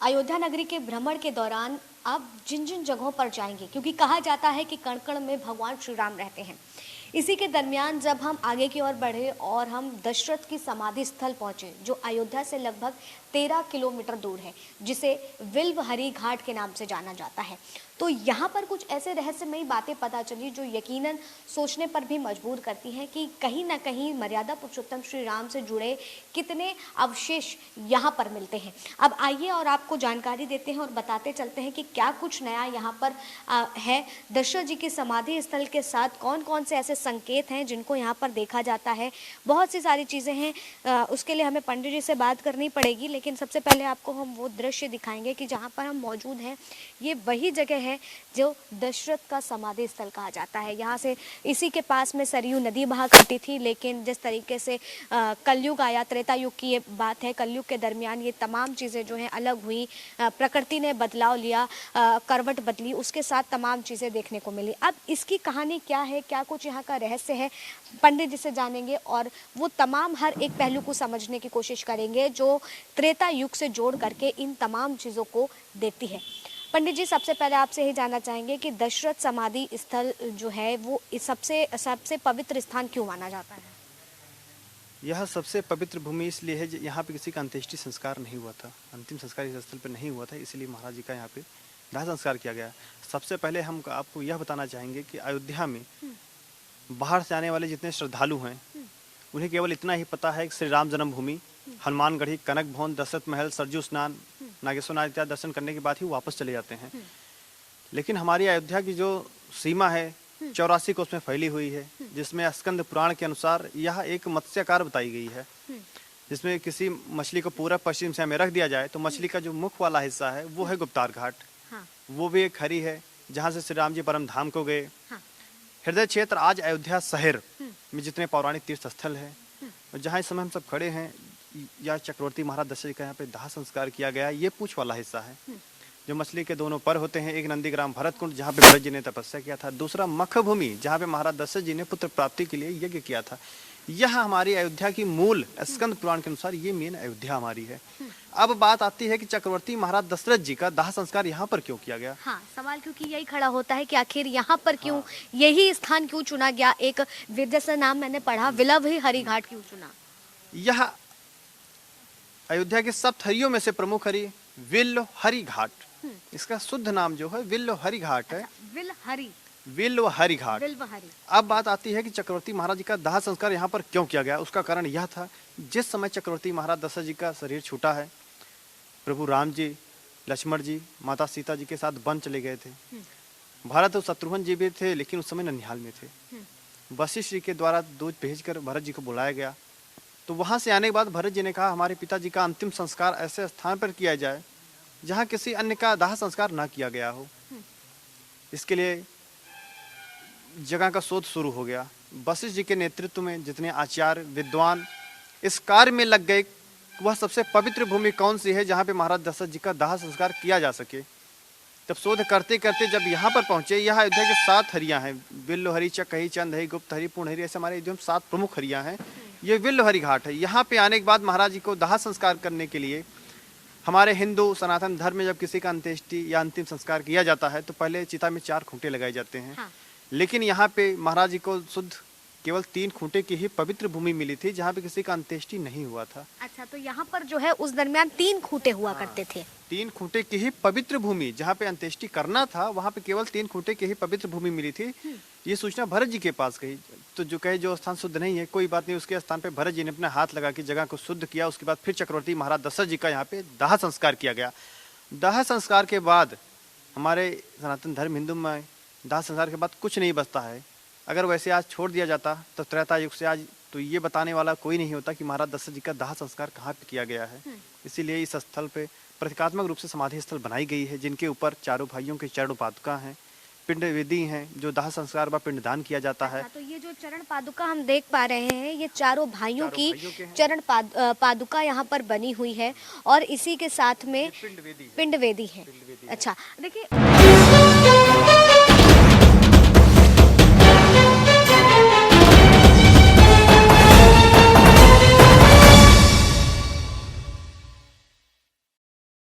अयोध्या नगरी के भ्रमण के दौरान आप जिन जिन जगहों पर जाएंगे, क्योंकि कहा जाता है कि कण कण में भगवान श्री राम रहते हैं, इसी के दरमियान जब हम आगे की ओर बढ़े और हम दशरथ की समाधि स्थल पहुंचे, जो अयोध्या से लगभग 13 किलोमीटर दूर है, जिसे विल्वहरी घाट के नाम से जाना जाता है, तो यहाँ पर कुछ ऐसे रहस्यमयी बातें पता चली जो यकीनन सोचने पर भी मजबूर करती हैं कि कहीं ना कहीं मर्यादा पुरुषोत्तम श्री राम से जुड़े कितने अवशेष यहाँ पर मिलते हैं। अब आइए और आपको जानकारी देते हैं और बताते चलते हैं कि क्या कुछ नया यहाँ पर है। दशरथ जी की समाधि स्थल के साथ कौन कौन से ऐसे संकेत हैं जिनको यहाँ पर देखा जाता है, बहुत सी सारी चीज़ें हैं। उसके लिए हमें पंडित जी से बात करनी पड़ेगी, लेकिन सबसे पहले आपको हम वो दृश्य दिखाएंगे कि जहाँ पर हम मौजूद हैं ये वही जगह है जो दशरथ का समाधि स्थल कहा जाता है। यहाँ से इसी के पास में सरयू नदी बहा करती थी, लेकिन जिस तरीके से कलयुग आया, त्रेता युग की ये बात है, कलयुग के दरमियान ये तमाम चीज़ें जो हैं अलग हुई, प्रकृति ने बदलाव लिया, करवट बदली, उसके साथ तमाम चीज़ें देखने को मिली। अब इसकी कहानी क्या है, क्या कुछ यहाँ का रहस्य है, पंडित जी से जानेंगे और वो तमाम हर एक पहलू को समझने की कोशिश करेंगे जो त्रेता युग से जोड़ करके इन तमाम चीज़ों को देती है। पंडित जी, सबसे पहले आपसे ही जानना चाहेंगे कि दशरथ समाधि स्थल जो है वो सबसे पवित्र स्थान क्यों माना जाता है? यह सबसे पवित्र भूमि इसलिए है, यहाँ पे किसी का अंत्येष्टि संस्कार नहीं हुआ था, अंतिम संस्कार इस स्थल पर नहीं हुआ था, इसलिए महाराज जी का यहाँ पे दाह संस्कार किया गया। सबसे पहले हम आपको यह बताना चाहेंगे कि अयोध्या में बाहर से आने वाले जितने श्रद्धालु हैं उन्हें केवल इतना ही पता है कि श्री राम जन्मभूमि, हनुमानगढ़ी, कनक भवन, दशरथ महल, सरजू स्नान, नागेश्वर नाथ इत्यादि दर्शन करने के बाद ही वापस चले जाते हैं। लेकिन हमारी अयोध्या की जो सीमा है 84 कोस में फैली हुई है, जिसमें स्कंद पुराण के अनुसार यह एक मत्स्याकार बताई गई है, जिसमें किसी मछली को पूरा पश्चिम से में रख दिया जाए तो मछली का जो मुख वाला हिस्सा है वो है गुप्तार घाट। वो भी एक खरी है जहाँ से श्री राम जी परम धाम को गए। हृदय क्षेत्र आज अयोध्या शहर में जितने पौराणिक तीर्थ स्थल है, जहाँ इस समय हम सब खड़े हैं, या चक्रवर्ती महाराज दशरथ जी का यहाँ पे दाह संस्कार किया गया। ये पूंछ वाला हिस्सा है जो मछली के दोनों पर होते हैं। एक नंदीग्राम भरतकुंड जहाँ पे भरत जी ने तपस्या किया था, दूसरा मखभूमि जहाँ पे महाराज दशरथ जी ने पुत्र प्राप्ति के लिए यज्ञ किया था। यह हमारी अयोध्या की मूल स्कंद पुराण के अनुसार ये मेन अयोध्या हमारी है। अब बात आती है कि चक्रवर्ती महाराज दशरथ जी का दाह संस्कार यहाँ पर क्यों किया गया। हाँ, सवाल क्योंकि यही खड़ा होता है कि आखिर यहाँ पर क्यों, यही स्थान क्यों चुना गया। एक जैसा नाम मैंने पढ़ा, विल्वहरी घाट क्यों चुना? यह अयोध्या के सप्त हरियों में से प्रमुख हरि विल्वहरी घाट, इसका शुद्ध नाम जो है विल्वहरी घाट है। विल्वहरी घाट। अब बात आती है कि चक्रवर्ती महाराज जी का दाह संस्कार यहाँ पर क्यों किया गया। उसका कारण यह था, जिस समय चक्रवर्ती महाराज दशरथ जी का शरीर छूटा है, प्रभु राम जी, लक्ष्मण जी, माता सीता जी के साथ वन चले गए थे। भरत और शत्रुघ्न जी भी थे, लेकिन उस समय ननिहाल में थे। वशिष्ठ जी के द्वारा दूध भेजकर भरत जी को बुलाया गया, तो वहां से आने के बाद भरत जी ने कहा हमारे पिताजी का अंतिम संस्कार ऐसे स्थान पर किया जाए जहां किसी अन्य का दाह संस्कार ना किया गया हो। इसके लिए जगह का शोध शुरू हो गया। वशिष्ठ जी के नेतृत्व में जितने आचार्य विद्वान इस कार्य में लग गए, वह सबसे पवित्र भूमि कौन सी है जहाँ पे महाराज दशरथ जी का दाह संस्कार किया जा सके। तब शोध करते करते जब यहाँ पर पहुंचे, यह अयोध्या के 7 हरियाँ हैं, विल्वहरी, चकही, चंदहरी, गुप्तहरी, पूर्णहरी, ऐसे हमारे एकदम 7 प्रमुख हरियाँ हैं। ये विल्वहरी घाट है। यहाँ पे आने के बाद महाराज जी को दाह संस्कार करने के लिए, हमारे हिंदू सनातन धर्म में जब किसी का अंत्येष्टि या अंतिम संस्कार किया जाता है तो पहले चिता में 4 खूंटे लगाए जाते हैं। लेकिन यहाँ पे महाराज जी को शुद्ध केवल 3 खूंटे की ही पवित्र भूमि मिली थी जहाँ पे किसी का अंत्येष्टि नहीं हुआ था। अच्छा, तो यहाँ पर जो है उस दरमियान 3 खूंटे हुआ करते थे। 3 खूंटे की ही पवित्र भूमि जहाँ पे अंत्येष्टि करना था, वहाँ पे केवल 3 खूंटे की ही पवित्र भूमि मिली थी। ये सूचना भरत जी के पास गई, तो जो कहे जो स्थान शुद्ध नहीं है, कोई बात नहीं, उसके स्थान पे भरत जी ने अपना हाथ लगा के जगह को शुद्ध किया। उसके बाद फिर चक्रवर्ती महाराज दशरथ जी का यहाँ पे दाह संस्कार किया गया। दाह संस्कार के बाद हमारे सनातन धर्म हिंदू में दाह संस्कार के बाद कुछ नहीं बचता है। अगर वैसे आज छोड़ दिया जाता तो त्रेता युग से आज तो ये बताने वाला कोई नहीं होता कि महाराज दशरथ जी का दाह संस्कार कहाँ पे किया गया है। इसीलिए इस स्थल पे प्रतीकात्मक रूप से समाधि स्थल बनाई गई है, जिनके ऊपर चारों भाइयों के चरण पादुका हैं, पिंड वेदी हैं, जो दाह संस्कार व पिंडदान किया जाता है। तो ये जो चरण पादुका हम देख पा रहे हैं, ये चारों भाइयों की चरण पादुका यहाँ पर बनी हुई है और इसी के साथ में पिंड वेदी है। अच्छा, देखिए